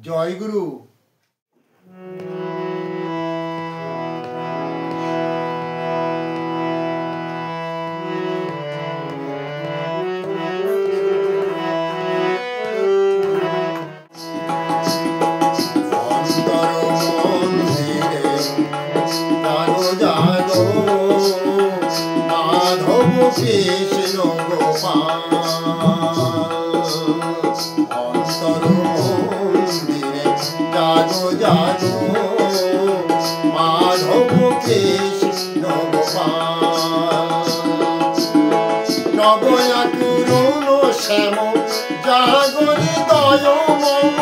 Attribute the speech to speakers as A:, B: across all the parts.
A: জয় গুরু। কৃষ্ণ গোপাল অন্তর মন্দিরে জাগো জাগো মাধব কৃষ্ণ গোপাল নবয়া করুণ শ্যাম জাগো হৃদয় মম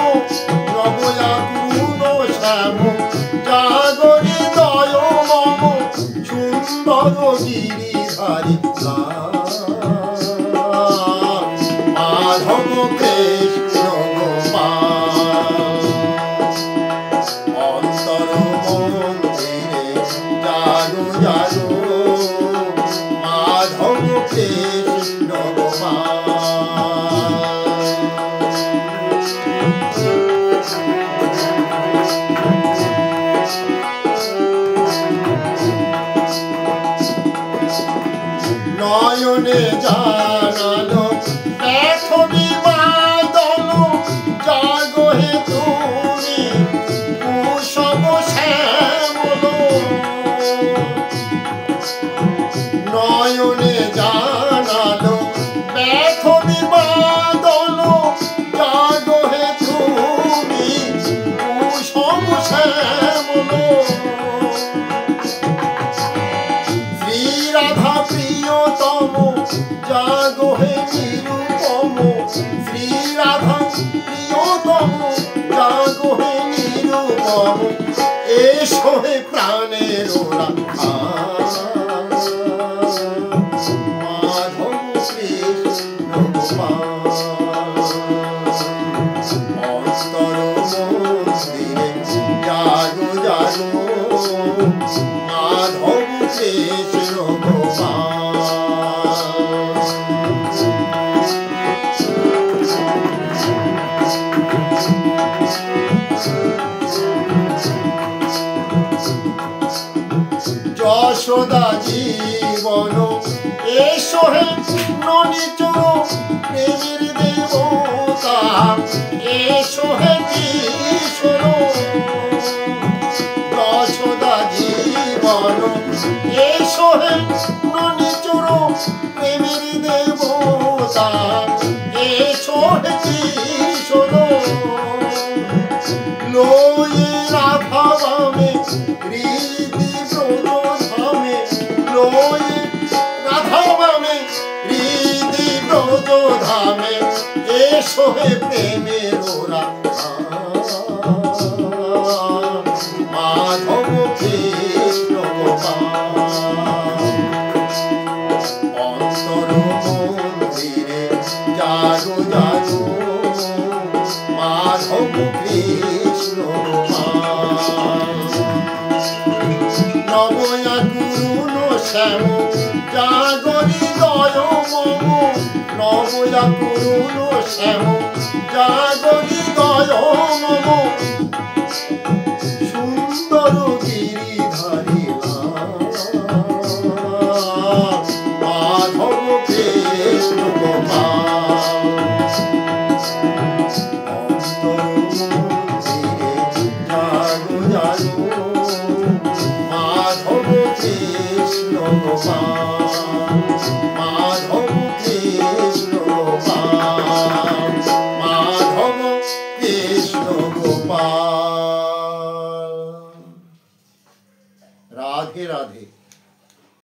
A: নবয়া করুণ শ্যাম জাগো হৃদয় মম সুন্দর গিরিধারী মাধব কৃষ্ণ গোপাল অন্তর মন্দিরে জাগো জাগো মাধব কৃষ্ণ গোপাল নয়নে জানালো ব্যথমি বাদল জাগো হে তুমি কুসুম শ্যামল নয়নে জানালো ব্যথমি বাদল জাগো হে তুমি কুসুম শ্যামল শ্রী রাধা প্রিয়তম জাগো হে নিরুপম শ্রী রাধা প্রিয়তম জাগো হে নিরুপম এসো হে প্রাণের রাধা মাধব কৃষ্ণ গোপাল অন্তর মন্দিরে জাগো জাগো মাধব কৃষ্ণ গোপাল যশোদা জীবন এসো হে ননিচর প্রেমের দেবতা এসো হে কিশোর যশোদা জীবন এসো হে ননিচর প্রেমের দেবতা এসো হে কিশোর লয়ে রাধা বামে হৃদি ব্রজ ধামে লয়ে রাধা বামে হৃদি ব্রজ ধামে এসো হে প্রেমের রাধা মাধব কৃষ্ণ গোপাল অন্তর মন্দিরে জাগো জাগো মাধব কৃষ্ণ গোপাল নবয়া করুণ শ্যাম জাগো হৃদয় মম নবয়া করুণ শ্যাম জাগো হৃদয় মম সুন্দর গিরিধারী মাধব কৃষ্ণ গোপাল অন্তর মন্দিরে জাগো জাগো মাধব কৃষ্ণ গোপাল